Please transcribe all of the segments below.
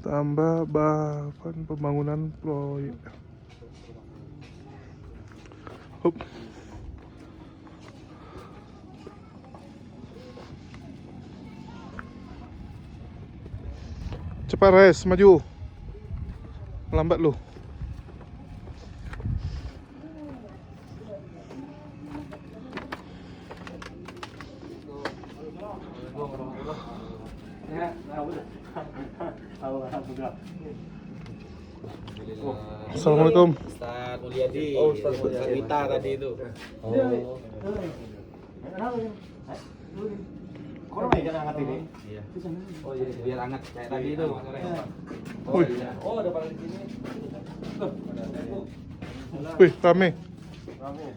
tambah bahan pembangunan proyek. Hup. Cepat Res, maju. Lambat lu. Assalamualaikum. Ustaz Mulyadi. Oh, Ustaz Rita tadi itu. Oh. Kok megang hangat ini? Iya. Oh iya, biar hangat kayak tadi itu. Oh iya. Oh, ada paling di sini. Wih, rame. Rame.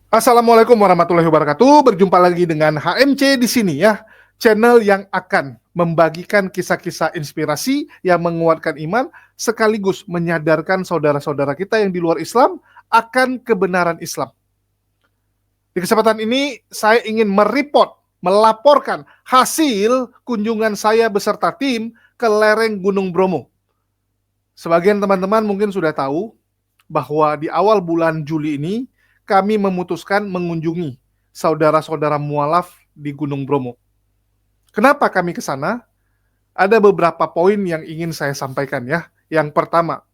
Assalamualaikum warahmatullahi wabarakatuh. Berjumpa lagi dengan HMC di sini ya, channel yang akan membagikan kisah-kisah inspirasi yang menguatkan iman sekaligus menyadarkan saudara-saudara kita yang di luar Islam akan kebenaran Islam. Di kesempatan ini saya ingin melaporkan hasil kunjungan saya beserta tim ke lereng Gunung Bromo. Sebagian teman-teman mungkin sudah tahu bahwa di awal bulan Juli ini kami memutuskan mengunjungi saudara-saudara mualaf di Gunung Bromo. Kenapa kami ke sana? Ada beberapa poin yang ingin saya sampaikan ya. Yang pertama,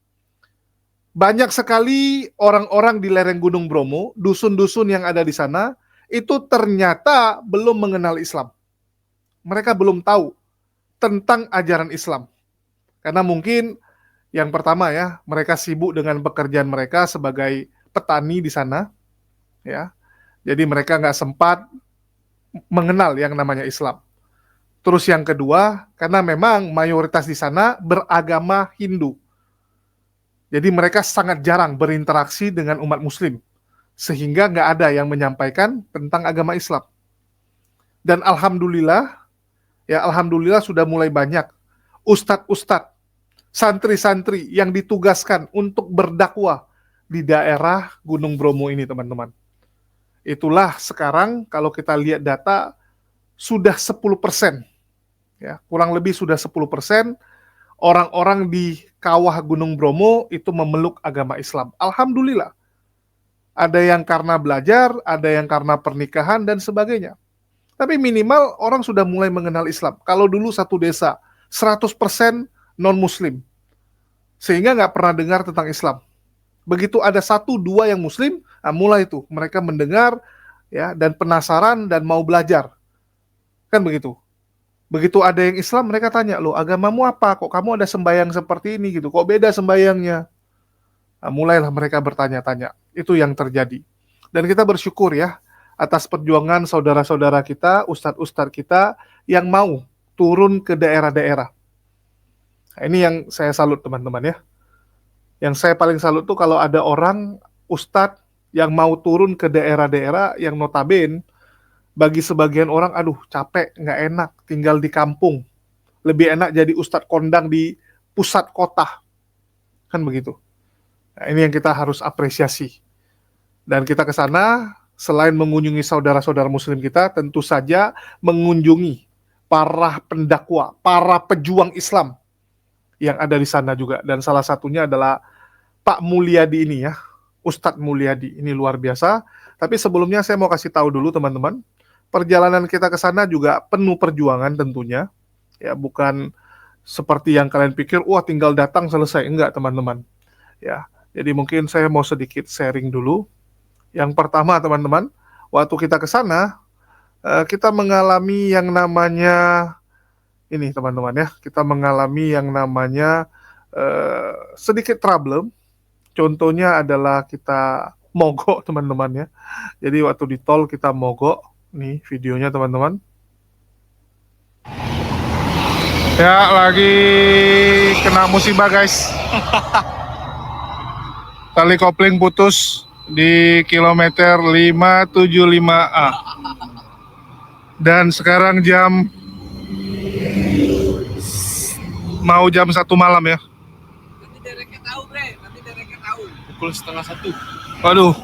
banyak sekali orang-orang di lereng Gunung Bromo, dusun-dusun yang ada di sana, itu ternyata belum mengenal Islam. Mereka belum tahu tentang ajaran Islam. Karena mungkin yang pertama ya, mereka sibuk dengan pekerjaan mereka sebagai petani di sana. Ya, jadi mereka nggak sempat mengenal yang namanya Islam. Terus yang kedua, karena memang mayoritas di sana beragama Hindu. Jadi mereka sangat jarang berinteraksi dengan umat Muslim, sehingga nggak ada yang menyampaikan tentang agama Islam. Dan alhamdulillah sudah mulai banyak ustadz-ustadz, santri-santri yang ditugaskan untuk berdakwah di daerah Gunung Bromo ini, teman-teman. Itulah sekarang kalau kita lihat data sudah 10%. Ya, kurang lebih sudah 10% orang-orang di kawah Gunung Bromo itu memeluk agama Islam. Alhamdulillah. Ada yang karena belajar, ada yang karena pernikahan dan sebagainya. Tapi minimal orang sudah mulai mengenal Islam. Kalau dulu satu desa 100% non-muslim. Sehingga nggak pernah dengar tentang Islam. Begitu ada 1-2 yang muslim, mulai itu mereka mendengar ya dan penasaran dan mau belajar. Kan begitu. Begitu ada yang Islam, mereka tanya, "Loh, agamamu apa? Kok kamu ada sembahyang seperti ini gitu? Kok beda sembahyangnya?" Mulailah mereka bertanya-tanya. Itu yang terjadi. Dan kita bersyukur ya atas perjuangan saudara-saudara kita, ustadz-ustadz kita yang mau turun ke daerah-daerah. Nah, ini yang saya salut teman-teman ya. Yang saya paling salut tuh kalau ada orang ustadz yang mau turun ke daerah-daerah yang notabene bagi sebagian orang, aduh capek, nggak enak tinggal di kampung. Lebih enak jadi ustadz kondang di pusat kota. Kan begitu. Nah, ini yang kita harus apresiasi. Dan kita ke sana, selain mengunjungi saudara-saudara muslim kita, tentu saja mengunjungi para pendakwa, para pejuang Islam yang ada di sana juga. Dan salah satunya adalah Pak Mulyadi ini ya, Ustadz Mulyadi, ini luar biasa. Tapi sebelumnya saya mau kasih tahu dulu teman-teman, perjalanan kita ke sana juga penuh perjuangan tentunya, ya bukan seperti yang kalian pikir, wah tinggal datang selesai, enggak teman-teman. Ya, jadi mungkin saya mau sedikit sharing dulu. Yang pertama teman-teman, waktu kita ke sana, kita mengalami yang namanya ini teman-teman ya, kita mengalami yang namanya sedikit problem. Contohnya adalah kita mogok teman-teman ya. Jadi waktu di tol kita mogok. Nih videonya teman-teman. Ya lagi kena musibah guys. Tali kopling putus di kilometer 575A. Dan sekarang mau jam 1 malam ya. Nanti dereknya tahu, Bre. Nanti dereknya tahu. Pukul 12:30. Waduh,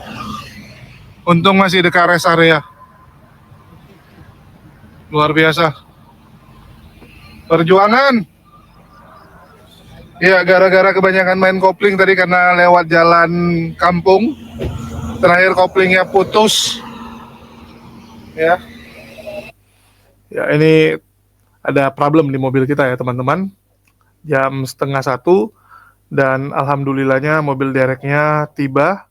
untung masih dekat rest area. Luar biasa. Perjuangan. Ya, gara-gara kebanyakan main kopling tadi karena lewat jalan kampung. Terakhir koplingnya putus. Ya. Ya, ini ada problem di mobil kita ya, teman-teman. Jam setengah 1 dan alhamdulillahnya mobil dereknya tiba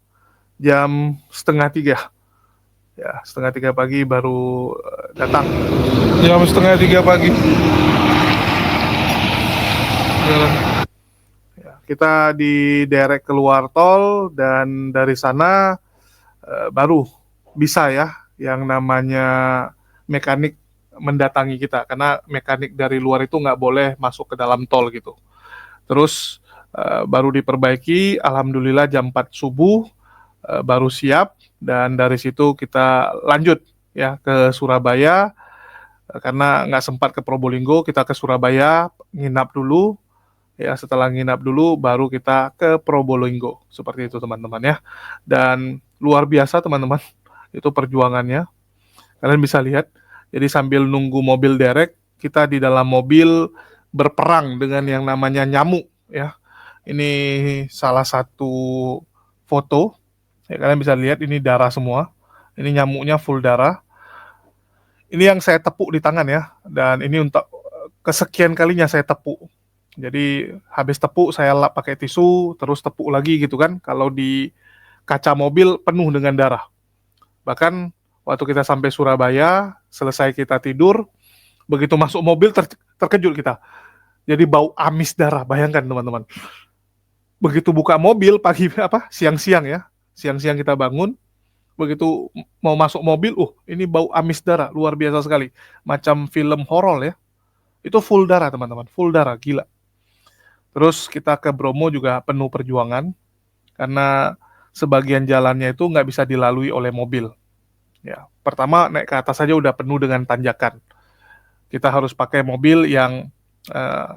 jam setengah 3. Ya, setengah 3 pagi baru datang. Jam setengah 3 pagi. Ya, kita diderek keluar tol dan dari sana baru bisa ya yang namanya mekanik mendatangi kita, karena mekanik dari luar itu nggak boleh masuk ke dalam tol gitu. Terus baru diperbaiki, alhamdulillah jam 4 subuh baru siap, dan dari situ kita lanjut ya ke Surabaya. Karena nggak sempat ke Probolinggo, kita ke Surabaya nginap dulu. Ya, setelah nginap dulu baru kita ke Probolinggo. Seperti itu teman-teman ya. Dan luar biasa teman-teman, itu perjuangannya. Kalian bisa lihat. Jadi sambil nunggu mobil derek, kita di dalam mobil berperang dengan yang namanya nyamuk ya. Ini salah satu foto. Ya, kalian bisa lihat ini darah semua. Ini nyamuknya full darah. Ini yang saya tepuk di tangan ya. Dan ini untuk kesekian kalinya saya tepuk. Jadi habis tepuk saya lap pakai tisu, terus tepuk lagi gitu kan. Kalau di kaca mobil penuh dengan darah. Bahkan waktu kita sampai Surabaya, selesai kita tidur, begitu masuk mobil terkejut kita. Jadi bau amis darah, bayangkan teman-teman. Begitu buka mobil pagi siang-siang ya. Siang-siang kita bangun, begitu mau masuk mobil, ini bau amis darah, luar biasa sekali. Macam film horor ya. Itu full darah teman-teman, full darah, gila. Terus kita ke Bromo juga penuh perjuangan, karena sebagian jalannya itu nggak bisa dilalui oleh mobil. Ya, pertama naik ke atas saja udah penuh dengan tanjakan. Kita harus pakai mobil yang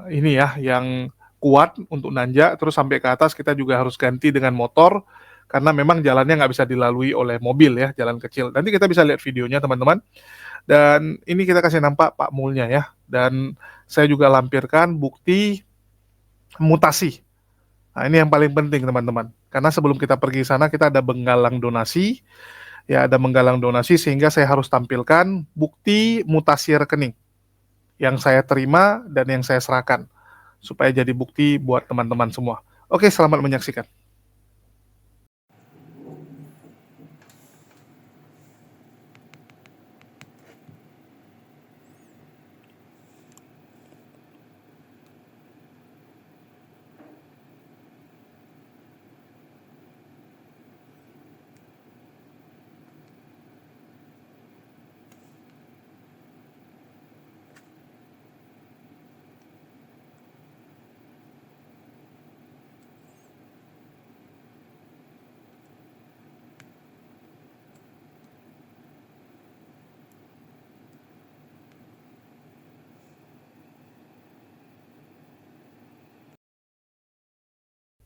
ini ya, yang kuat untuk nanjak. Terus sampai ke atas kita juga harus ganti dengan motor, karena memang jalannya nggak bisa dilalui oleh mobil ya, jalan kecil. Nanti kita bisa lihat videonya teman-teman. Dan ini kita kasih nampak Pak Mulnya ya. Dan saya juga lampirkan bukti mutasi. Nah, ini yang paling penting teman-teman. Karena sebelum kita pergi sana kita ada menggalang donasi. Ya, ada menggalang donasi sehingga saya harus tampilkan bukti mutasi rekening yang saya terima dan yang saya serahkan supaya jadi bukti buat teman-teman semua. Oke, selamat menyaksikan.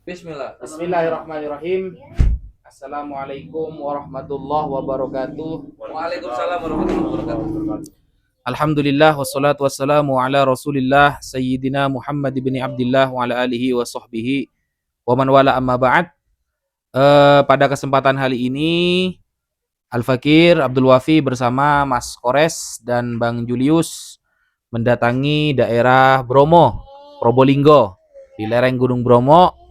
Bismillah. Bismillahirrahmanirrahim. Assalamualaikum warahmatullahi wabarakatuh. Waalaikumsalam warahmatullahi wabarakatuh. Alhamdulillah wassalatu wassalamu ala Rasulillah Sayyidina Muhammad ibn Abdullah wa ala alihi wa sahbihi wa man wala amma ba'd. Pada kesempatan kali ini Al-Fakir Abdul Wafi bersama Mas Kores dan Bang Julius mendatangi daerah Bromo, Probolinggo, di lereng Gunung Bromo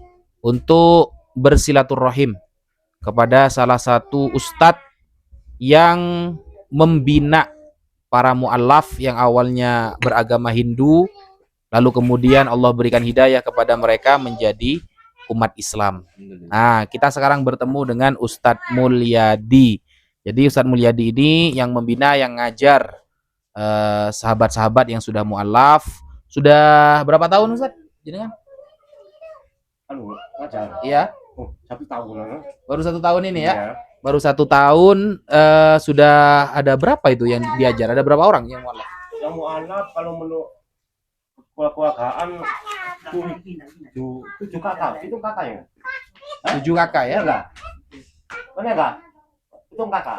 untuk bersilaturahim kepada salah satu ustadz yang membina para mu'allaf yang awalnya beragama Hindu, lalu kemudian Allah berikan hidayah kepada mereka menjadi umat Islam. Nah, kita sekarang bertemu dengan Ustadz Mulyadi. Jadi Ustadz Mulyadi ini yang membina, yang ngajar sahabat-sahabat yang sudah mu'allaf. Sudah berapa tahun Ustadz? Jenengan? Ngajar. Iya. Oh, 1 tahun. Baru 1 tahun ini ya? Iya. Baru 1 tahun. Sudah ada berapa itu yang diajar? Ada berapa orang yang mu'allaf? Yang mu'alaf kalau menurut keluargaan 7 kakak. Itu kakak ya? 7 kakak ya? Enggak. Mana enggak? Hitung kakak.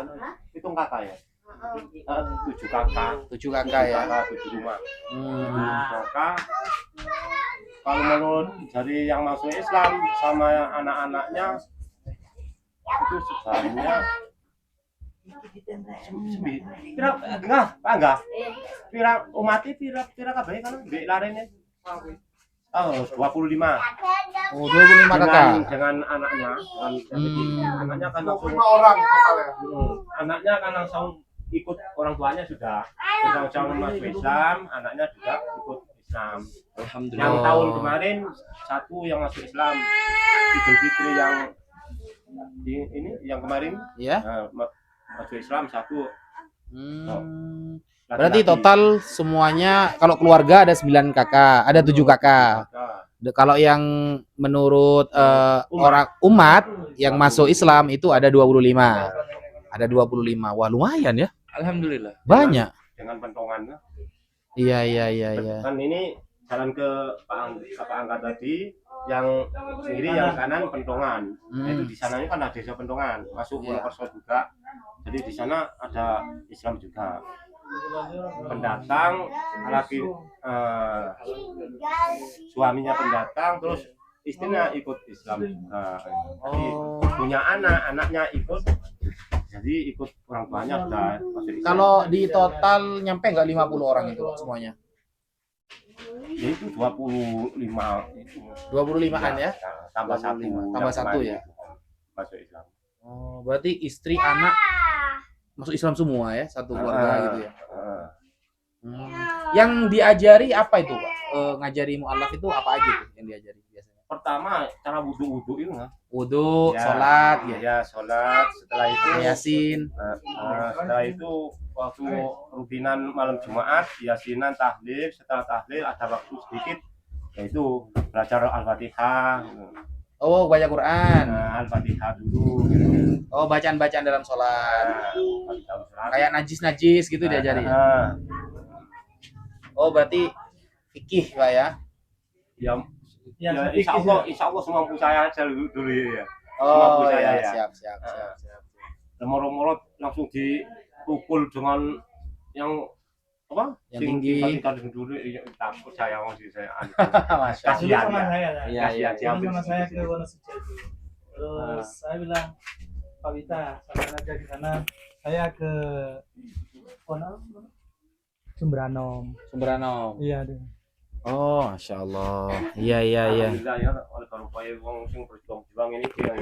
Hitung kakak ya. 7 kakak. 7 kakak ya. Kakak 7 rumah. Hmm. Maka kalau menurut dari yang masuk Islam sama anak-anaknya itu sebenarnya enggak pira umati pira kabeh kan ndek larene 25 Oh, 25 kakak. dengan anaknya anaknya kan langsung 25 orang totalnya. anaknya kan langsung ikut orang tuanya sudah masuk Islam, anaknya juga ikut Islam. Alhamdulillah. Yang tahun kemarin satu yang masuk Islam, Idul Fitri yang ini yang kemarin Ya. masuk Islam satu. Hmm. Laki-laki. Berarti total semuanya kalau keluarga ada 9 kakak, ada 7 kakak. Kalau yang menurut orang umat yang masuk Islam itu ada 25. Ada 25. Wah, lumayan ya. Alhamdulillah. Banyak. Dengan pentongan. Iya. Kan ini jalan ke Pak Angga tadi, yang kiri yang kanan pentongan. Nah, itu di sananya kan ada desa pentongan, masuk Purwokerto juga. Jadi di sana ada Islam juga. Pendatang laki suaminya pendatang, terus istrinya ikut Islam juga. Jadi punya anaknya ikut. Jadi ikut orang tuanya sudah masuk Islam. Kalau di total nyampe nggak 50 orang itu semuanya? Ya itu 25 itu. 25-an ya? Tambah satu. Tambah satu ya? Masuk Islam. Oh, berarti istri anak masuk Islam semua ya, satu keluarga gitu ya. Yang diajari apa itu, Pak? Ngajari mu'alaf itu apa aja tuh yang diajari biasanya? Pertama cara wudhu itu nggak? Wudu, sholat, ya. Ya sholat. Setelah itu Yasin. setelah itu waktu rutinan malam Jumat, yasinan, tahlil. Setelah tahlil ada waktu sedikit, yaitu belajar Al-Fatihah. Oh, baca Quran. Al-Fatihah dulu. Oh, bacaan-bacaan dalam sholat. Sholat. Kayak najis-najis gitu diajari. Oh, berarti fikih, Pak ya? Ya, insya Allah semampu saya aja dulu ya. Oh, Semampu saya ya, ya. siap. Moro-moro langsung dipukul dengan yang apa? Yang tinggi. Tinggi dulu takut saya masih saya. Masya Dulu Allah. sama saya kan. Iya. Dulu sama saya ke Wonosobo itu. Terus saya bilang, Pak Wita, sampai aja di sana. Saya ke Sumbranom. Sumbranom. Iya deh. Oh, Masya Allah. Iya. Alhamdulillah ya, oleh kalau upaya wong sing berjuang ini dia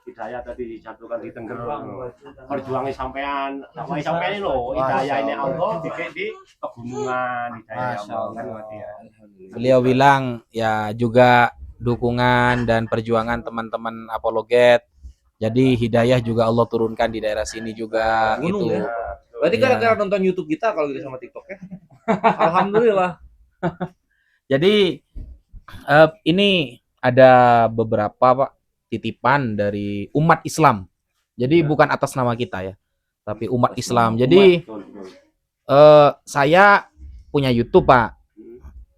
hidayah tadi dijatuhkan di Tengger. Perjuangnya sampean, sampean lho, hidayah ini Allah dikek di pegunungan hidayah Masya Allah. Allah. Ya. Beliau bilang ya juga dukungan dan perjuangan teman-teman apologet. Jadi hidayah juga Allah turunkan di daerah sini juga Gunung gitu. ya. Berarti Iya. gara-gara nonton YouTube kita kalau gitu sama TikTok ya. Alhamdulillah. Jadi ini ada beberapa Pak titipan dari umat Islam. Jadi bukan atas nama kita ya, tapi umat Islam. Jadi saya punya YouTube Pak.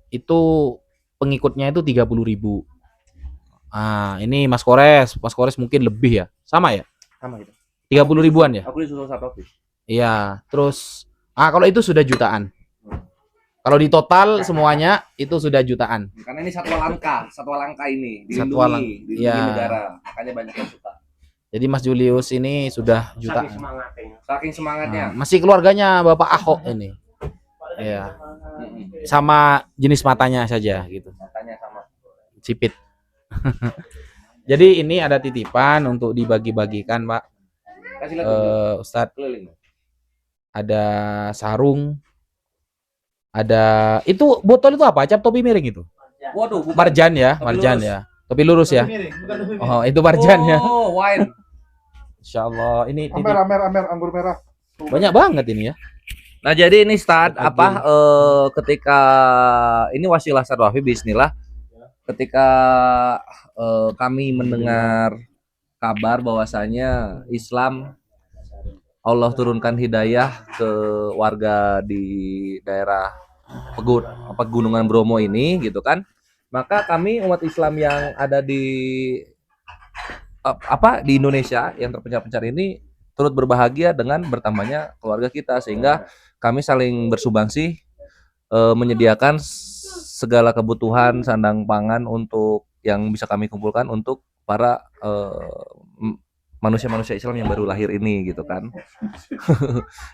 Itu pengikutnya itu 30.000. Ini Mas Kores mungkin lebih ya. Sama ya? Sama gitu. 30 ribuan ya? Aku disuruh satu office. Iya, terus kalau itu sudah jutaan. Kalau di total semuanya itu sudah jutaan. Karena ini satwa langka ini Satwa dilindungi ya. negara, makanya banyak yang suka. Jadi Mas Julius ini sudah Saking jutaan. semangatnya. Saking semangatnya. Masih keluarganya Bapak Ahok ini. Iya. Sama jenis matanya saja gitu. Matanya sama. Sipit. Jadi ini ada titipan untuk dibagi-bagikan, Pak. Kasih lihat Ustadz, keliling. ada sarung. Ada itu botol itu apa? Cap topi miring itu. Waduh, bukan. Marjan ya, Topi marjan lurus. ya. Topi lurus ya. Oh, itu marjan ya. Oh, wine. Insyaallah ini Amer anggur merah. banyak banget ini ya. Nah, jadi ini Ustadz ketika ini wasilah Sarwafi bismillah. Ketika kami mendengar kabar bahwasanya Islam Allah turunkan hidayah ke warga di daerah Pegunungan Bromo ini gitu kan. Maka kami umat Islam yang ada di di Indonesia yang terpencil-pencil ini turut berbahagia dengan bertambahnya keluarga kita, sehingga kami saling bersumbangsi menyediakan segala kebutuhan sandang pangan untuk yang bisa kami kumpulkan untuk para manusia-manusia Islam yang baru lahir ini gitu kan.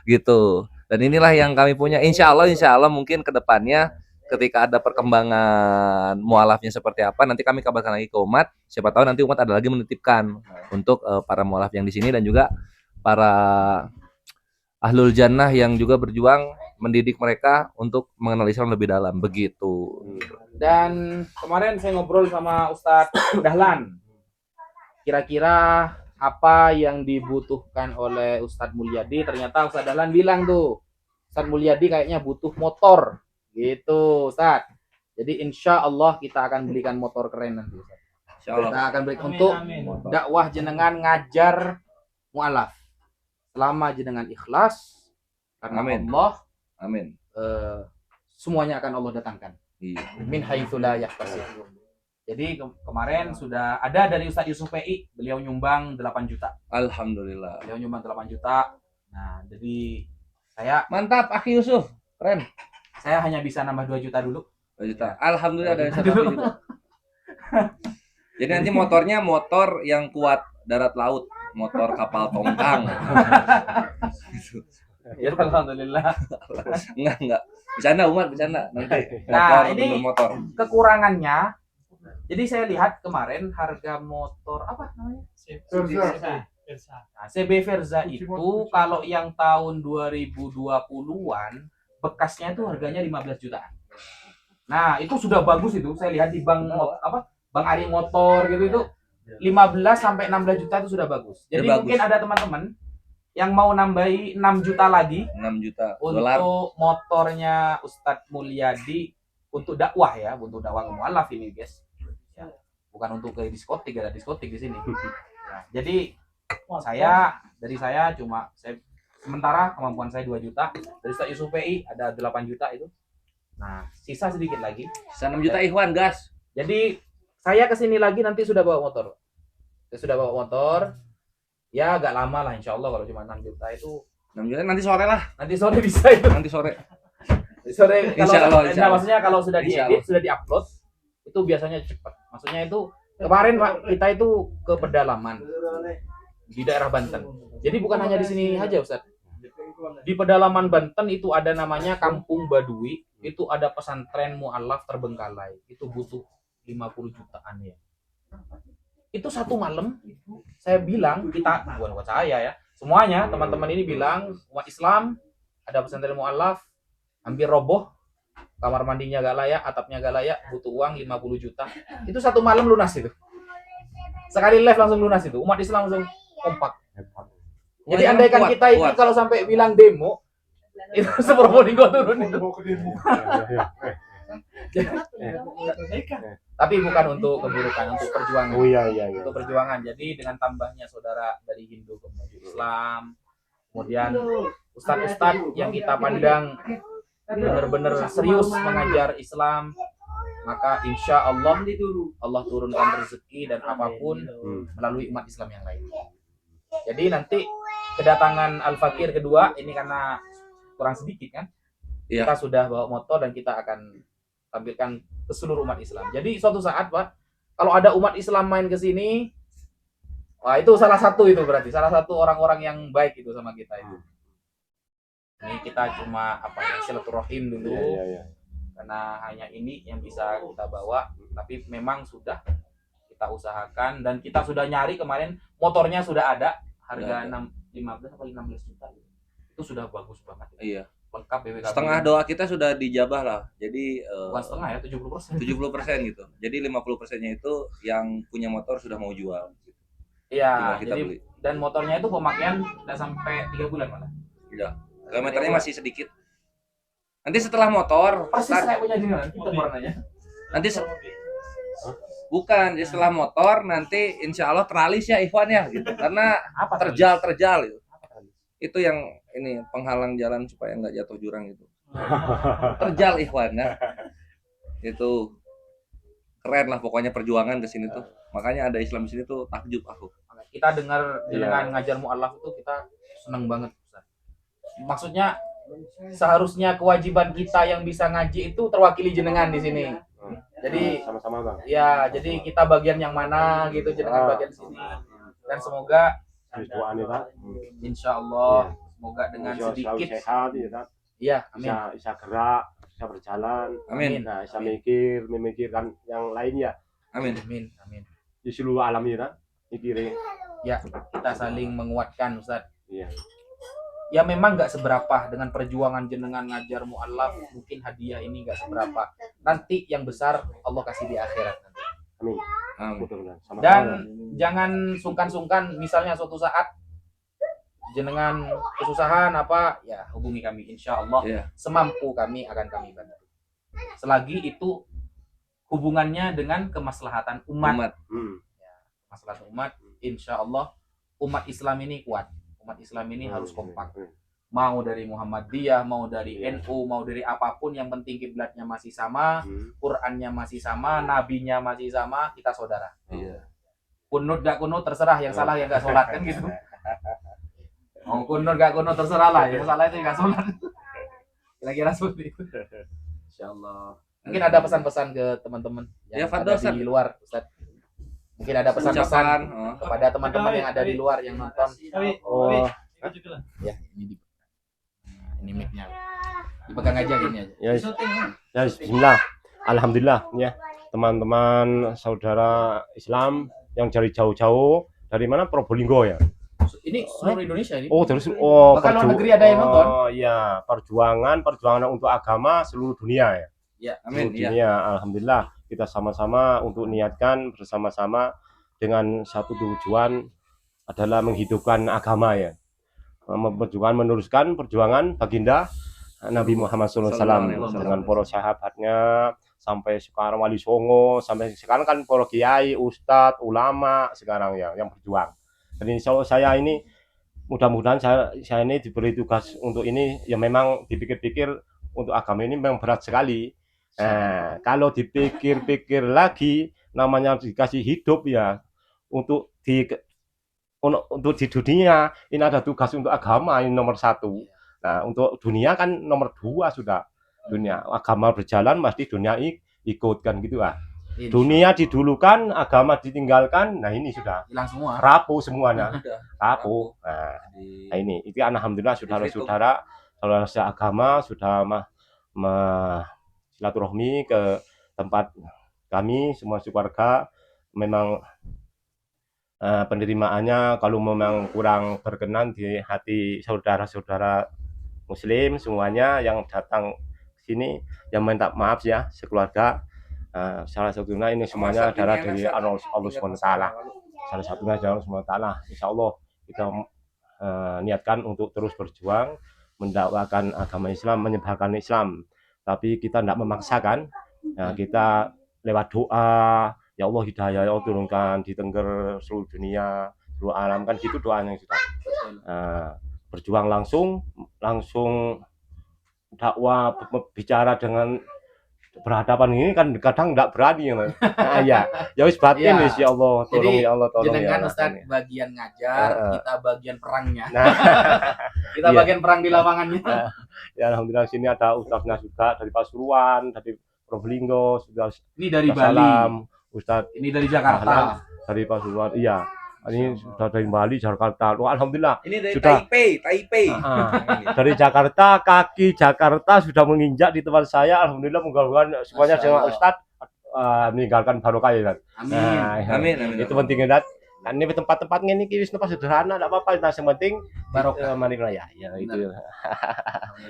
Gitu. Dan inilah yang kami punya. Insya Allah mungkin kedepannya ketika ada perkembangan mualafnya seperti apa, nanti kami kabarkan lagi ke umat. Siapa tahu nanti umat ada lagi menitipkan untuk para mualaf yang di sini dan juga para ahlul jannah yang juga berjuang mendidik mereka untuk mengenal Islam lebih dalam, begitu. Dan kemarin saya ngobrol sama Ustadz Dahlan. Kira-kira apa yang dibutuhkan oleh Ustadz Mulyadi? Ternyata Ustadz Dahlan bilang tuh, Ustadz Mulyadi kayaknya butuh motor. Gitu, Ustadz. Jadi insya Allah kita akan belikan motor keren nanti, Ustadz. Insya Allah. Kita akan berikan untuk dakwah jenengan ngajar mu'alaf. Selama jenengan ikhlas, karena Amin. Allah, Amin. semuanya akan Allah datangkan. Iya. Min haitsu la yahtasib. Jadi kemarin sudah ada dari Ustadz Yusuf PI, beliau nyumbang 8 juta. Alhamdulillah. Beliau nyumbang 8 juta. Nah, jadi saya Mantap, Akhi Yusuf. Keren. hanya bisa nambah 2 juta dulu. 2 juta. Alhamdulillah dari 1 juta. Jadi nanti motornya motor yang kuat darat laut, motor kapal tongkang. Gitu. Ya alhamdulillah. Enggak. Bercanda Umar, bercanda. Nanti Nah, motor, ini bener motor. kekurangannya. Jadi saya lihat kemarin harga motor apa namanya? Nah, CB Verza itu kalau yang tahun 2020-an bekasnya itu harganya 15 jutaan. Nah, itu sudah bagus itu. Saya lihat di Bang Ari Motor gitu itu 15 sampai 16 juta itu sudah bagus. Jadi Sudah mungkin bagus. ada teman-teman yang mau nambahi 6 juta lagi 6 juta dolar. untuk motornya Ustadz Mulyadi untuk dakwah ya, untuk dakwah mualaf ini, guys. Ya, bukan untuk ke diskotik, ada diskotik di sini. Ya, jadi dari saya cuma sementara kemampuan saya 2 juta, dari Ustadz Yusuf PI ada 8 juta itu. Nah, sisa sedikit lagi. Sisa 6 juta ikhwan, gas. Jadi saya kesini lagi nanti sudah bawa motor. Saya sudah bawa motor. Ya agak lama lah insya Allah kalau cuma 6 juta itu. 6 juta nanti sore lah. Nanti sore bisa itu. Nanti sore. Sore kalau Insya Allah, insya Allah. maksudnya kalau sudah Insya diedit, sudah diupload, itu biasanya cepat. Maksudnya itu kemarin Pak, kita itu ke pedalaman di daerah Banten. Jadi bukan hanya di sini aja Ustaz. Di pedalaman Banten itu ada namanya Kampung Badui, itu ada pesantren mualaf terbengkalai. Itu butuh 50 jutaan ya. Itu satu malam saya bilang bukan saya ya, semuanya teman-teman ini bilang umat Islam ada pesantren mualaf hampir roboh, kamar mandinya gak layak, atapnya gak layak, butuh uang 50 juta. Itu satu malam lunas itu. Sekali live langsung lunas itu. Umat Islam langsung kompak. Jadi Umat andaikan kuat, kita ini kuat. kalau sampai bilang demo, itu seprobolinggo turun itu. Tapi bukan untuk keburukan, untuk perjuangan. Oh iya. Untuk perjuangan. Jadi dengan tambahnya saudara dari Hindu ke menuju Islam, kemudian ustadz-ustadz yang kita pandang benar-benar serius mengajar Islam, maka insya Allah turunkan rezeki dan apapun melalui umat Islam yang lain. Jadi nanti kedatangan Al-Fakir kedua ini karena kurang sedikit kan, Iya. kita sudah bawa motor dan kita akan tampilkan ke seluruh umat Islam. Jadi suatu saat Pak, kalau ada umat Islam main ke sini, wah itu salah satu orang-orang yang baik itu sama kita itu. Ini kita cuma silaturahim dulu, karena hanya ini yang bisa kita bawa. Tapi memang sudah kita usahakan dan kita sudah nyari kemarin, motornya sudah ada, harga 15 atau 16 juta. Itu sudah bagus banget. Iya. Lengkap BPKB. Setengah doa kita sudah dijabah lah. Jadi Bukan setengah ya, 70%. 70% gitu. Jadi 50%-nya itu yang punya motor sudah mau jual. Iya, Tinggal kita jadi beli. dan motornya itu pemakaian nggak sampai 3 bulan malah. Tidak. Kilometernya masih sedikit. Nanti setelah motor, Persis kayak punya jenengan, kita warnanya. nanti bukan, jadi setelah motor nanti insya Allah teralis ya Ikhwan ya gitu. Karena Apa terjal gitu. Itu yang ini penghalang jalan supaya nggak jatuh jurang itu. Terjal Ikhwan ya. Itu keren lah pokoknya perjuangan ke sini tuh. Makanya ada Islam di sini tuh takjub aku. kita dengar jenengan ngajar mualaf itu kita seneng banget Ustaz. Maksudnya seharusnya kewajiban kita yang bisa ngaji itu terwakili jenengan di sini. Jadi sama-sama Bang. ya, jadi kita bagian yang mana gitu, jenengan bagian sini. Dan semoga Doa nih Pak. insya Allah semoga dengan Selalu sedikit sehat ya Pak. ya amin. Bisa gerak, bisa berjalan. Amin. Nah, bisa Amin. memikirkan yang lainnya Amin. Amin amin. di seluruh alam ya Pak. Mikirin. Ya, kita saling menguatkan Ustaz. Iya. Ya memang nggak seberapa dengan perjuangan jenengan ngajar mualaf, mungkin hadiah ini nggak seberapa. Nanti yang besar Allah kasih di akhirat nanti. Amin. Amin. Mudah-mudahan. Sama-sama. Dan jangan sungkan-sungkan, misalnya suatu saat jenengan kesusahan apa, ya hubungi kami, insya Allah Iya. semampu kami akan kami bantu. Selagi itu hubungannya dengan kemaslahatan umat, maslahatan umat, insya Allah umat Islam ini kuat, umat Islam ini harus kompak. Mau dari Muhammadiyah, mau dari NU, mau dari apapun, yang penting kiblatnya masih sama, Qurannya masih sama, nabinya masih sama, kita saudara. Iya. Kunut gak kunut terserah, yang salah yang gak sholat kan gitu. Mau kunut gak kunut terserah lah, yang salah itu yang gak sholat. Kira-kira seperti itu. Insyaallah. Mungkin ada pesan-pesan ke teman-teman Ya, yang Fadol, ada Ustaz. di luar, Ustaz. Mungkin ada pesan-pesan Ucapan, kepada teman-teman yang ada di luar yang nonton. Oh, Ya, ini ini mic-nya. Dipegang aja gini aja. ya, ya bismillah. Alhamdulillah ya. Teman-teman saudara Islam yang dari jauh-jauh dari mana? Probolinggo ya. Ini seluruh Indonesia ini. Oh, terus oh, Bahkan luar negeri ada yang nonton. Oh iya, perjuangan untuk agama seluruh dunia ya. Ya, Amin. Seluruh Iya. dunia. Alhamdulillah kita sama-sama untuk niatkan bersama-sama dengan satu tujuan adalah menghidupkan agama ya. Meneruskan perjuangan baginda Nabi Muhammad SAW dengan para sahabatnya sampai sekarang Wali Songo, sampai sekarang kan para kiai, ustadz, ulama sekarang ya yang berjuang. Jadi insya Allah saya ini mudah-mudahan saya ini diberi tugas untuk ini ya, memang dipikir-pikir untuk agama ini memang berat sekali. Kalau dipikir-pikir lagi namanya dikasih hidup ya untuk di dunia ini ada tugas untuk agama ini nomor 1. Nah untuk dunia kan nomor 2 sudah. Dunia agama berjalan pasti dunia ikut kan gitu lah. Dunia didulukan, agama ditinggalkan. Nah ini sudah hilang semua. rapuh semuanya. Rapuh. Nah ini itu alhamdulillah saudara-saudara seagama sudah silaturahmi ke tempat kami semua keluarga. Memang penerimaannya kalau memang kurang berkenan di hati saudara-saudara muslim semuanya yang datang sini, yang minta maaf ya sekeluarga. Salah satunya ini semuanya adalah dari Allah SWT. Salah satunya dari Allah SWT. Insya Allah kita niatkan untuk terus berjuang mendakwakan agama Islam, menyebarkan Islam. Tapi kita tidak memaksakan. Kita lewat doa, ya Allah hidayah, ya Allah turunkan di Tengger seluruh dunia, seluruh alam kan gitu doanya kita. Berjuang langsung dakwah bicara dengan berhadapan ini kan kadang tidak berani ya. Ya wis batin wis ya Allah tolong. Jadi, ya Allah tolong jenengan ya. Ustaz bagian ngajar, kita bagian perangnya. Nah, Kita iya. bagian perang di lapangannya. Ya alhamdulillah sini ada ustaznya juga dari Pasuruan, dari Probolinggo, sudah Ini dari Bali, salam Ustaz ini dari Jakarta. dari Pasuruan. Iya. Ini sudah dari Bali, Jakarta. Oh, alhamdulillah. Ini dari Sudah. Taipei. Dari Jakarta, kaki Jakarta sudah menginjak di tempat saya. Alhamdulillah mudah-mudahan semuanya Masya dengan Allah. Ustaz meninggalkan barokah ya Ustaz. Amin. Nah, Amin. itu penting ya Ustaz. Kan ini tempat-tempat ini wis sederhana, enggak apa-apa. Yang penting Barokah. mari ya itu. Alhamdulillah.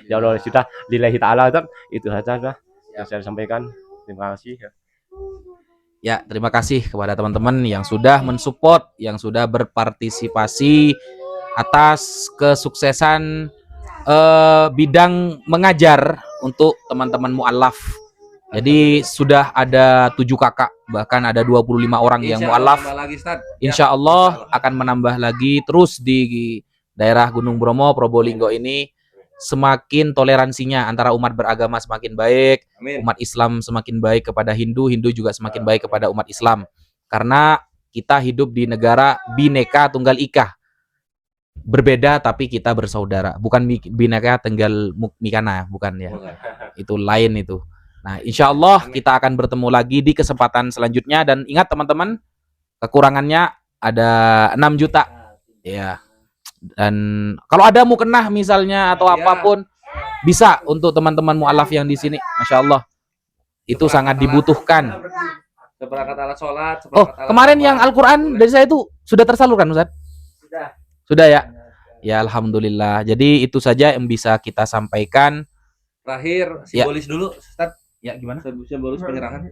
Ya Allah sudah lillahi taala Ustaz. Itu saja sudah yang saya sampaikan. Terima kasih. Ya, terima kasih kepada teman-teman yang sudah mensupport, yang sudah berpartisipasi atas kesuksesan bidang mengajar untuk teman-teman mualaf. Jadi sudah ada 7 kakak, bahkan ada 25 orang yang mualaf. Insya Allah akan menambah lagi terus di daerah Gunung Bromo, Probolinggo ini. Semakin toleransinya antara umat beragama semakin baik, Amin. umat Islam semakin baik kepada Hindu, Hindu juga semakin baik kepada umat Islam. Karena kita hidup di negara Bhinneka Tunggal Ika. Berbeda tapi kita bersaudara. Bukan Bhinneka Tunggal Mikana, bukan ya. Itu lain itu. Nah, insya Allah kita akan bertemu lagi di kesempatan selanjutnya. Dan ingat teman-teman, kekurangannya ada 6 juta. Ya. Dan kalau ada mukenah misalnya atau apapun, bisa untuk teman-teman mu'alaf yang di sini. Masya Allah. Itu sangat dibutuhkan. Seperangkat alat sholat. Oh, kemarin yang Al-Quran dari saya itu sudah tersalurkan, Ustaz? Sudah ya? Ya, Alhamdulillah. Jadi itu saja yang bisa kita sampaikan. Terakhir, simbolis dulu, Ustaz. Ya, gimana? Simbolis penyerahan.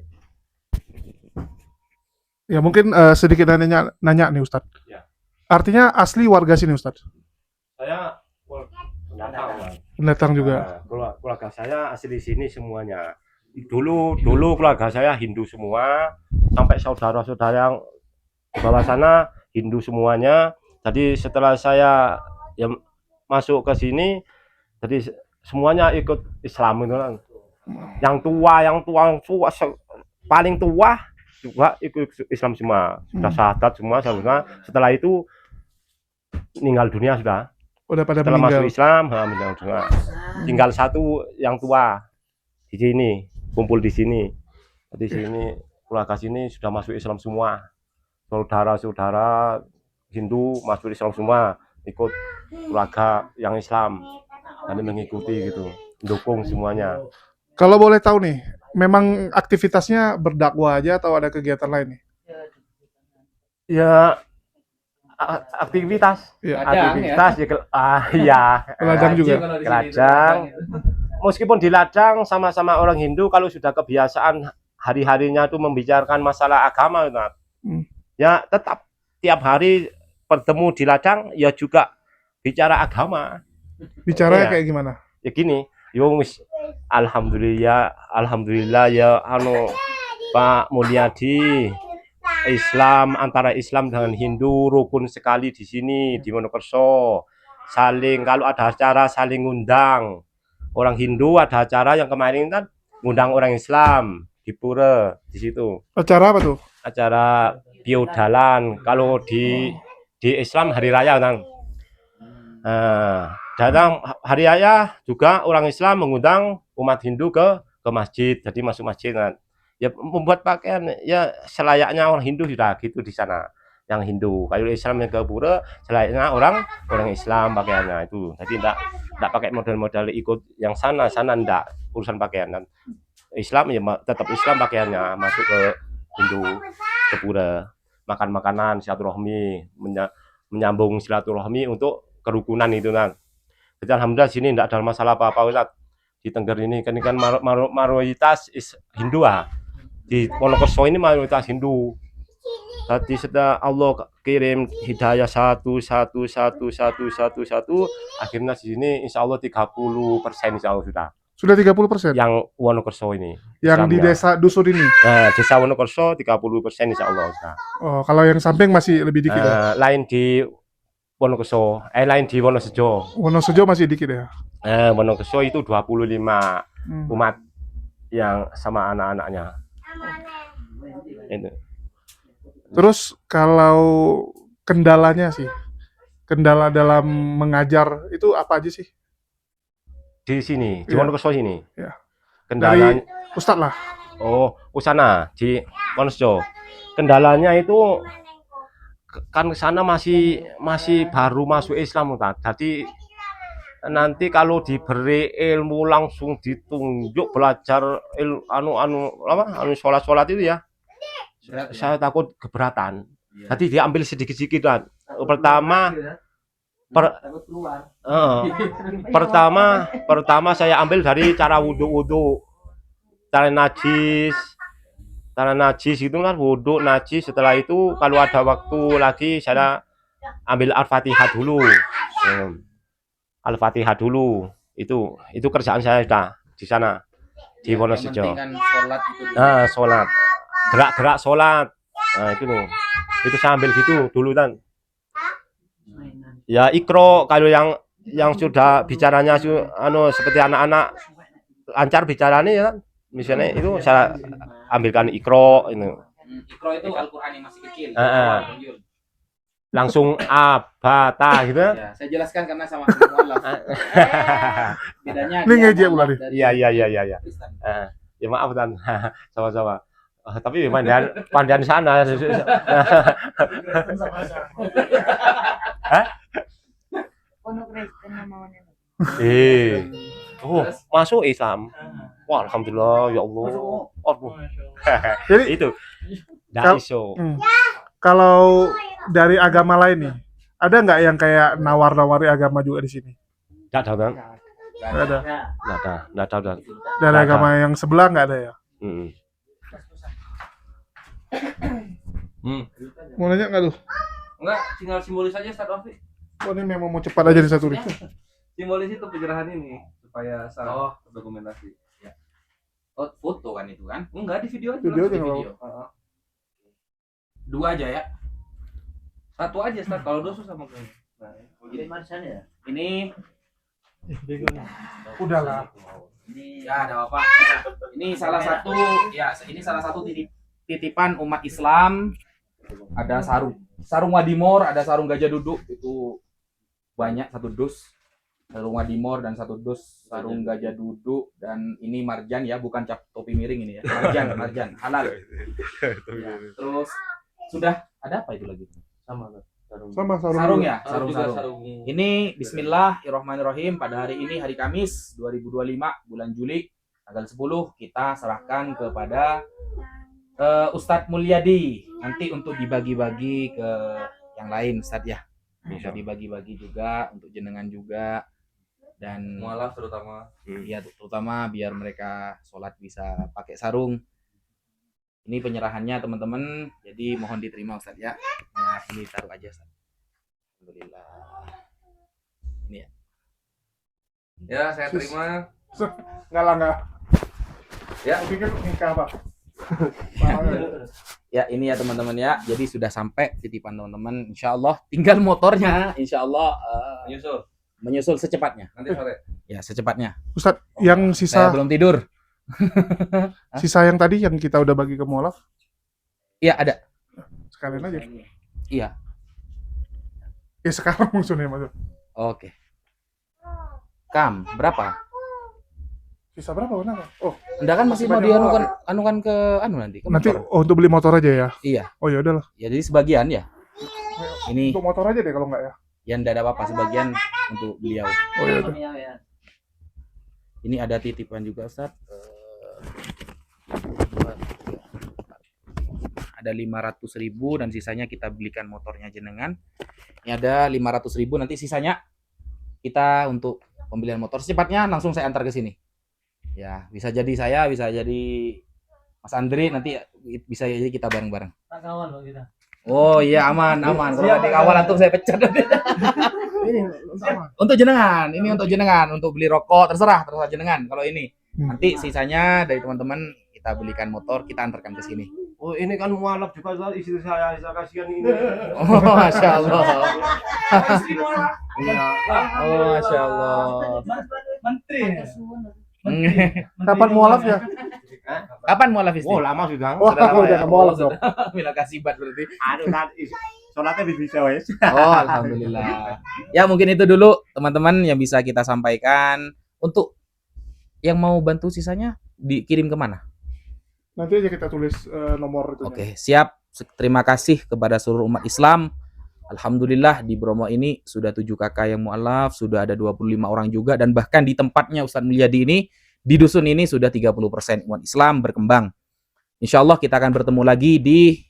Ya mungkin sedikit nanya nih Ustadz. Ya. Artinya asli warga sini Ustadz? Saya pendatang. Pendatang juga. Keluarga saya asli sini semuanya. Dulu keluarga saya Hindu semua, sampai saudara-saudara yang di bawah sana Hindu semuanya. Jadi setelah saya ya masuk ke sini, jadi semuanya ikut Islam itu kan. Yang tua paling tua juga ikut Islam semua. Sudah syahadat semua. Setelah itu meninggal dunia sudah. Udah pada Setelah meninggal. masuk Islam, meninggal dunia. Tinggal satu yang tua di sini, kumpul di sini. Di sini keluarga sini sudah masuk Islam semua. Saudara-saudara Hindu masuk Islam semua, ikut keluarga yang Islam. Dan mengikuti gitu, mendukung semuanya. Kalau boleh tahu nih, memang aktivitasnya berdakwah aja atau ada kegiatan lain nih? Ya aktivitas, Iya. aktivitas ya, Ke ladang juga. ke ladang. Meskipun di ladang sama-sama orang Hindu, kalau sudah kebiasaan hari-harinya itu membicarakan masalah agama, Nat. Ya tetap tiap hari bertemu di ladang, ya juga bicara agama. Bicaranya Iya. kayak gimana? Ya gini, alhamdulillah ya Pak Mulyadi, Islam antara Islam dengan Hindu rukun sekali di sini di Wonokerso. Saling kalau ada acara saling ngundang. Orang Hindu ada acara yang kemarin kan ngundang orang Islam di pura di situ. Acara apa tuh? Acara biodalan. Kalau di Islam hari raya kan. Datang hari raya juga orang Islam mengundang umat Hindu ke masjid, jadi masuk masjid kan. Ya membuat pakaian ya selayaknya orang Hindu sudah gitu di sana. Yang Hindu, kalau Islam yang ke pura selayaknya orang Islam pakaiannya itu. Jadi enggak pakai model-model ikut yang sana enggak urusan pakaian kan. Islam ya tetap Islam pakaiannya, masuk ke Hindu ke pura. Makan makanan silaturahmi, menyambung silaturahmi untuk kerukunan itu kan. Jadi alhamdulillah sini tidak ada masalah apa-apa Ustaz. Di Tengger ini kan mayoritas Hindu ah. Di Wonokerso ini mayoritas Hindu. Tadi setelah Allah kirim hidayah satu, akhirnya di sini insya Allah 30% insya Allah sudah. Sudah 30%? Yang Wonokerso ini. Yang di Islamnya. desa dusun ini? Nah, desa Wonokerso 30% insya Allah sudah. Oh, kalau yang samping masih lebih dikit ya? Lain di Wonokerso, lain di Wonosejo. Wonosojo masih dikit ya? Wonokerso itu 25 umat yang sama anak-anaknya. Itu. Terus kalau kendalanya sih, kendala dalam mengajar itu apa aja sih? Di sini, di Iya. Wonokerso sini. Iya. Kendalanya, Dari Ustadz lah. sana di Wonokerso. Kendalanya itu kan ke sana masih baru masuk Islam kan. Jadi nanti kalau diberi ilmu langsung ditunjuk belajar sholat itu ya. Saya takut keberatan. Jadi diambil sedikit-sedikit kan. Pertama saya ambil dari cara wudhu, cara najis itu kan wudhu najis. Setelah itu kalau ada waktu lagi saya ambil Al-Fatihah dulu. Al-Fatihah dulu. Itu kerjaan saya sudah di sana di Wonosojo. Nah, sholat. Gerak-gerak sholat. Nah, itu loh. Itu saya ambil gitu dulu kan. Ya ikro kalau yang sudah bicaranya seperti anak-anak lancar bicaranya ya kan. Misalnya itu saya ambilkan ikro ini. Iqra itu Al-Qur'an yang masih kecil. Yul. Langsung abata gitu. Ya, saya jelaskan karena sama mualaf. Bedanya Ini ngejek pula nih. Iya. Kristen. Ya maaf dan sama-sama. Tapi pandian sana. Pondok Kristen namanya. Masuk Islam. Wah, alhamdulillah ya Allah. Jadi Itu. Kal- Daiso. kalau dari agama lain nih, ada nggak yang kayak nawar-nawari agama juga di sini? Enggak tahu kan? Nggak ada. Enggak tahu. Dari Nggak ada. agama yang sebelah nggak ada ya? Mau nanya nggak tuh? Enggak, tinggal simbolis aja Ustaz Wafi. Oh, ini memang mau cepat aja di satu nih. Simbolis itu penyerahan ini supaya salah dokumentasi. Oh, foto kan itu kan? Enggak, di video aja. Video aja langsung. nggak apa-apa. Dua aja ya. Satu aja Ustaz, kalau dua susah makanya. Jadi mana ya? Ini Udahlah. ya ada apa? Ini salah satu titipan umat Islam. Ada sarung wadimor, ada sarung gajah duduk, itu banyak, satu dus sarung wadimor dan satu dus sarung gajah duduk, dan ini marjan ya, bukan cap topi miring ini ya, marjan halal ya. Terus sudah ada apa itu lagi? Sama Sarung ya, Sarung. sarung. Ini Bismillahirrahmanirrahim, pada hari ini hari Kamis 2025 bulan Juli tanggal 10 kita serahkan kepada Ustadz Mulyadi nanti untuk dibagi-bagi ke yang lain Ustadz ya. Bisa dibagi-bagi juga untuk jenengan juga, dan Mualaf terutama. ya terutama biar mereka sholat bisa pakai sarung. Ini penyerahannya teman-teman, jadi mohon diterima Ustadz ya. Nah, ini taruh aja Ustadz. Alhamdulillah. Ini ya. Ya, saya terima. Nggak. Ya. Pikir nikah apa? Ya ini ya teman-teman ya, jadi sudah sampai titipan teman-teman. Insya Allah tinggal motornya, Insya Allah menyusul secepatnya. Nanti sore. Ya secepatnya. Ustadz, yang Saya sisa belum tidur. sisa yang tadi yang kita udah bagi ke mualaf, Iya ada. sekalian aja. Iya. Ya sekarang maksudnya maksud. Oke. Kam berapa? Sisa berapa kenapa? Oh, Anda kan masih mau anukan ke nanti. Ke nanti motor. untuk beli motor aja ya. Iya. Oh ya udahlah. Ya jadi sebagian ya. Ini Untuk motor aja deh kalau nggak ya. yang tidak ada apa-apa, sebagian untuk beliau. Oh ya udah. Ini ada titipan juga Ustaz. Ada 500.000 dan sisanya kita belikan motornya jenengan. Ini ada 500.000, nanti sisanya kita untuk pembelian motor. Secepatnya langsung saya antar ke sini. Ya, bisa jadi saya, bisa jadi Mas Andri, nanti bisa jadi kita bareng-bareng. Tak kawan loh kita. Oh iya, aman. Kalau nggak dikawal antum saya pecat. Ini sama. Untuk jenengan, ini untuk jenengan, untuk beli rokok terserah jenengan. Kalau ini nanti sisanya dari teman-teman kita belikan motor, kita antarkan ke sini. Oh, ini kan mualaf juga istri saya kasihan ini. Oh, masya Allah. Oh, masya Allah. Menteri. Kapan mualaf ya? Kapan mualaf istri? Oh, lama sudah. Wah, udah nggak mualaf dong. Bila kasih bat berarti. Aduh, sholatnya bisa wes. Oh, alhamdulillah. Ya mungkin itu dulu teman-teman yang bisa kita sampaikan. Untuk yang mau bantu sisanya dikirim kemana? Nanti aja kita tulis nomor itu. Oke, siap. Terima kasih kepada seluruh umat Islam. Alhamdulillah di Bromo ini sudah 7 kakak yang mualaf, sudah ada 25 orang juga, dan bahkan di tempatnya Ustadz Mulyadi ini, di dusun ini sudah 30% umat Islam berkembang. Insya Allah kita akan bertemu lagi di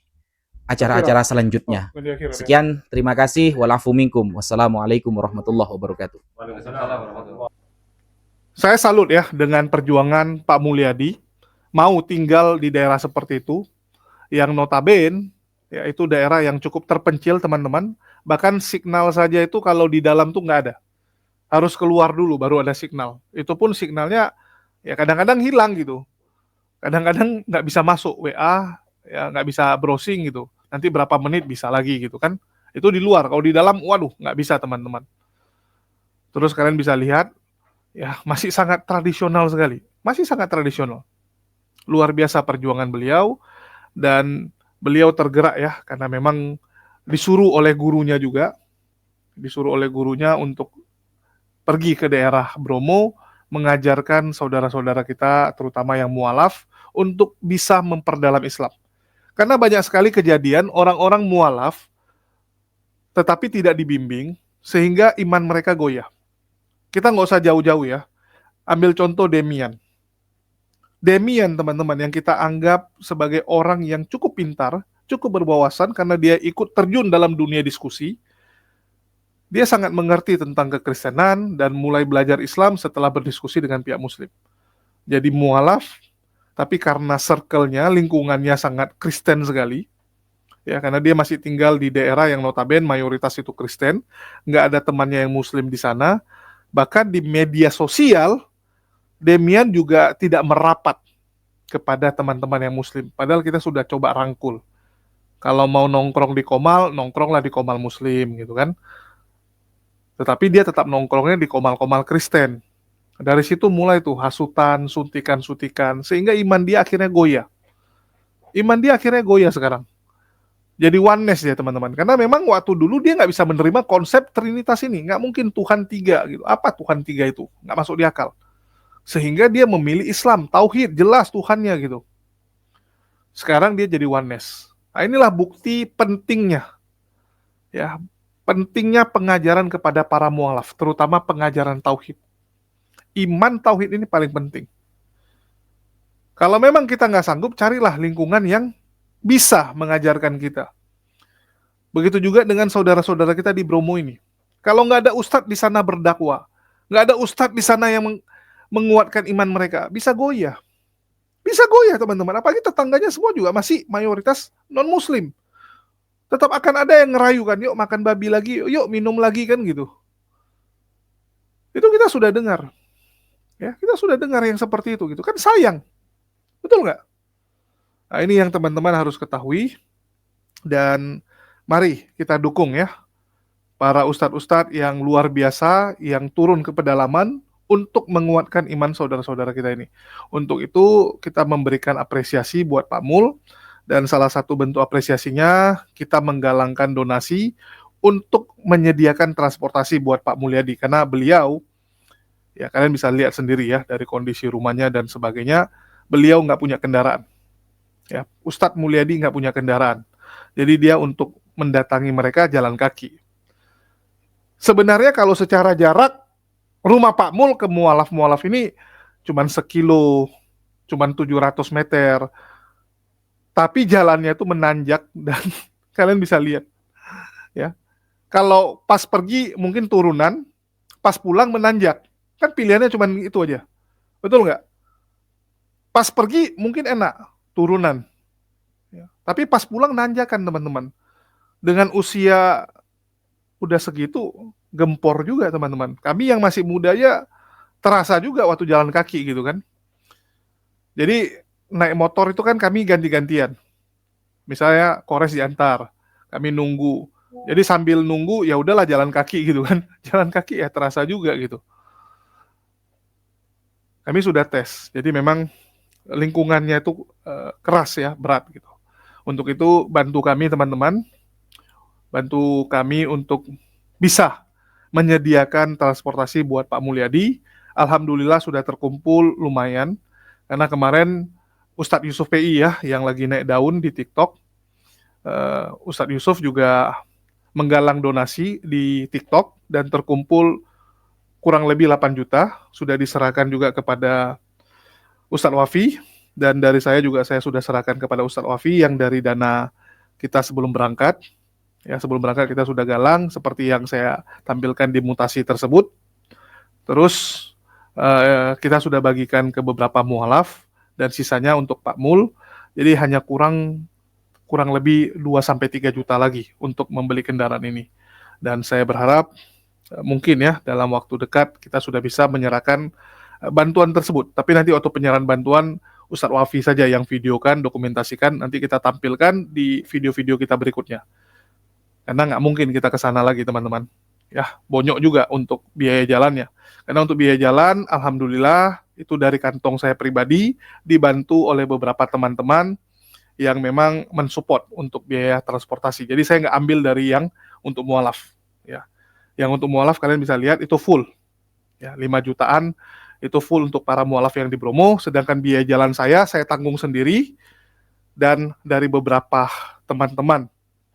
acara-acara selanjutnya. Sekian, terima kasih. Walafu minkum. Wassalamualaikum warahmatullahi wabarakatuh. Saya salut ya dengan perjuangan Pak Mulyadi mau tinggal di daerah seperti itu, yang notabene ya itu daerah yang cukup terpencil teman-teman. Bahkan signal saja itu kalau di dalam tuh nggak ada, harus keluar dulu baru ada signal. Itu pun signalnya ya kadang-kadang hilang gitu, kadang-kadang nggak bisa masuk WA, ya nggak bisa browsing gitu. Nanti berapa menit bisa lagi gitu kan. Itu di luar. Kalau di dalam, waduh nggak bisa teman-teman. Terus kalian bisa lihat ya masih sangat tradisional sekali, masih sangat tradisional. Luar biasa perjuangan beliau, dan beliau tergerak ya, karena memang disuruh oleh gurunya untuk pergi ke daerah Bromo, mengajarkan saudara-saudara kita, terutama yang mualaf, untuk bisa memperdalam Islam. Karena banyak sekali kejadian orang-orang mualaf, tetapi tidak dibimbing, sehingga iman mereka goyah. Kita nggak usah jauh-jauh ya, ambil contoh Demian. Demian teman-teman yang kita anggap sebagai orang yang cukup pintar, cukup berwawasan karena dia ikut terjun dalam dunia diskusi. Dia sangat mengerti tentang kekristenan dan mulai belajar Islam setelah berdiskusi dengan pihak Muslim. Jadi mualaf, tapi karena circle-nya, lingkungannya sangat Kristen sekali, ya karena dia masih tinggal di daerah yang notabene mayoritas itu Kristen, nggak ada temannya yang Muslim di sana. Bahkan di media sosial, Demian juga tidak merapat kepada teman-teman yang Muslim. Padahal kita sudah coba rangkul. Kalau mau nongkrong di Komal, nongkronglah di Komal Muslim gitu kan. Tetapi dia tetap nongkrongnya di Komal-Komal Kristen. Dari situ mulai tuh hasutan, suntikan-suntikan, sehingga iman dia akhirnya goyah. Iman dia akhirnya goyah sekarang. Jadi oneness ya teman-teman. Karena memang waktu dulu dia nggak bisa menerima konsep Trinitas ini. Nggak mungkin Tuhan 3 gitu. Apa Tuhan 3 itu? Nggak masuk di akal. Sehingga dia memilih Islam, tauhid, jelas Tuhannya gitu. Sekarang dia jadi oneness. Nah, inilah bukti pentingnya. Ya, pentingnya pengajaran kepada para mualaf, terutama pengajaran tauhid. Iman tauhid ini paling penting. Kalau memang kita nggak sanggup, carilah lingkungan yang bisa mengajarkan kita. Begitu juga dengan saudara-saudara kita di Bromo ini. Kalau nggak ada ustadz di sana berdakwah, nggak ada ustadz di sana yang menguatkan iman mereka, bisa goyah. Bisa goyah teman-teman, apalagi tetangganya semua juga masih mayoritas non-muslim. Tetap akan ada yang ngerayu kan, yuk makan babi lagi, yuk minum lagi kan gitu. Itu kita sudah dengar. Ya, kita sudah dengar yang seperti itu gitu. Kan sayang. Betul nggak? Nah, ini yang teman-teman harus ketahui. Dan mari kita dukung ya para ustadz-ustadz yang luar biasa, yang turun ke pedalaman untuk menguatkan iman saudara-saudara kita ini. Untuk itu kita memberikan apresiasi buat Pak Mul, dan salah satu bentuk apresiasinya kita menggalangkan donasi untuk menyediakan transportasi buat Pak Mulyadi, karena beliau, ya kalian bisa lihat sendiri ya dari kondisi rumahnya dan sebagainya, beliau nggak punya kendaraan. Ya, Ustadz Mulyadi nggak punya kendaraan. Jadi dia untuk mendatangi mereka jalan kaki. Sebenarnya kalau secara jarak, rumah Pak Mul ke mualaf-mualaf ini cuman sekilo, cuman 700 meter. Tapi jalannya itu menanjak dan kalian bisa lihat. Ya. Kalau pas pergi mungkin turunan, pas pulang menanjak. Kan pilihannya cuman itu aja. Betul nggak? Pas pergi mungkin enak, turunan. Ya. Tapi pas pulang nanjakan teman-teman. Dengan usia udah segitu, gempor juga teman-teman. Kami yang masih muda ya terasa juga waktu jalan kaki gitu kan. Jadi naik motor itu kan kami ganti-gantian. Misalnya Kores diantar, kami nunggu. Jadi sambil nunggu ya udahlah jalan kaki gitu kan. Jalan kaki ya terasa juga gitu. Kami sudah tes. Jadi memang lingkungannya itu keras ya, berat gitu. Untuk itu bantu kami teman-teman. Bantu kami untuk bisa menyediakan transportasi buat Pak Mulyadi. Alhamdulillah sudah terkumpul lumayan. Karena kemarin Ustadz Yusuf PI ya, yang lagi naik daun di TikTok. Ustadz Yusuf juga menggalang donasi di TikTok dan terkumpul kurang lebih 8 juta. Sudah diserahkan juga kepada Ustadz Wafi. Dan dari saya juga saya sudah serahkan kepada Ustadz Wafi yang dari dana kita sebelum berangkat. Ya, sebelum berangkat kita sudah galang seperti yang saya tampilkan di mutasi tersebut. Terus kita sudah bagikan ke beberapa mualaf dan sisanya untuk Pak Mul. Jadi hanya kurang lebih 2-3 juta lagi untuk membeli kendaraan ini. Dan saya berharap mungkin ya dalam waktu dekat kita sudah bisa menyerahkan bantuan tersebut. Tapi nanti waktu penyerahan bantuan Ustadz Wafi saja yang videokan, dokumentasikan, nanti kita tampilkan di video-video kita berikutnya. Karena nggak mungkin kita ke sana lagi teman-teman. Ya, bonyok juga untuk biaya jalannya. Karena untuk biaya jalan, alhamdulillah itu dari kantong saya pribadi, dibantu oleh beberapa teman-teman yang memang mensupport untuk biaya transportasi. Jadi saya nggak ambil dari yang untuk mualaf, ya. Yang untuk mualaf kalian bisa lihat itu full, ya 5 jutaan itu full untuk para mualaf yang di Bromo. Sedangkan biaya jalan saya tanggung sendiri dan dari beberapa teman-teman,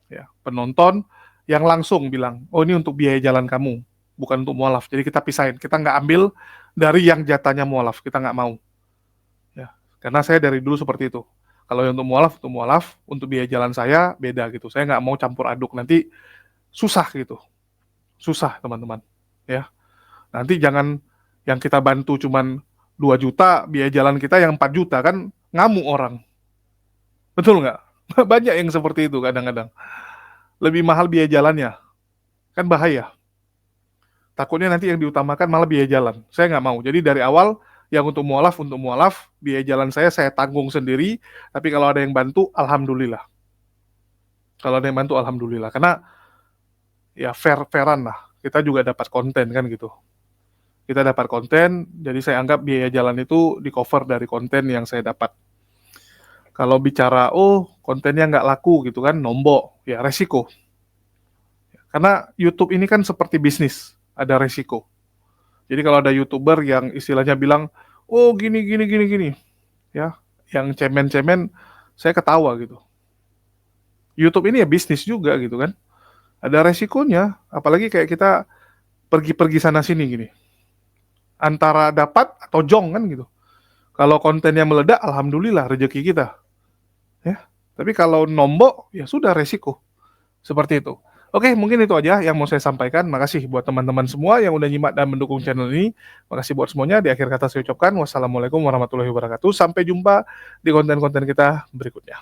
ya penonton yang langsung bilang, oh ini untuk biaya jalan kamu, bukan untuk mualaf. Jadi kita pisahin, kita nggak ambil dari yang jatahnya mualaf, kita nggak mau, ya. Karena saya dari dulu seperti itu. Kalau yang untuk mualaf, untuk biaya jalan saya beda gitu. Saya nggak mau campur aduk, nanti susah gitu. Susah teman-teman, ya. Nanti jangan yang kita bantu cuman 2 juta, biaya jalan kita yang 4 juta, kan ngamuk orang. Betul nggak? Banyak yang seperti itu kadang-kadang. Lebih mahal biaya jalannya, kan bahaya. Takutnya nanti yang diutamakan malah biaya jalan. Saya nggak mau. Jadi dari awal, yang untuk mualaf, biaya jalan saya tanggung sendiri, tapi kalau ada yang bantu, alhamdulillah. Kalau ada yang bantu, alhamdulillah. Karena ya fair-fairan lah. Kita juga dapat konten kan gitu. Kita dapat konten, jadi saya anggap biaya jalan itu di-cover dari konten yang saya dapat. Kalau bicara, oh kontennya nggak laku gitu kan, nombok, ya resiko. Karena YouTube ini kan seperti bisnis, ada resiko. Jadi kalau ada YouTuber yang istilahnya bilang, oh gini, ya, yang cemen-cemen, saya ketawa gitu. YouTube ini ya bisnis juga gitu kan. Ada resikonya, apalagi kayak kita pergi-pergi sana-sini gini. Antara dapat atau jong kan gitu. Kalau kontennya meledak, alhamdulillah rezeki kita. Ya. Tapi kalau nombok, ya sudah resiko. Seperti itu. Oke, mungkin itu aja yang mau saya sampaikan. Makasih buat teman-teman semua yang udah nyimak dan mendukung channel ini. Makasih buat semuanya. Di akhir kata saya ucapkan wassalamualaikum warahmatullahi wabarakatuh. Sampai jumpa di konten-konten kita berikutnya.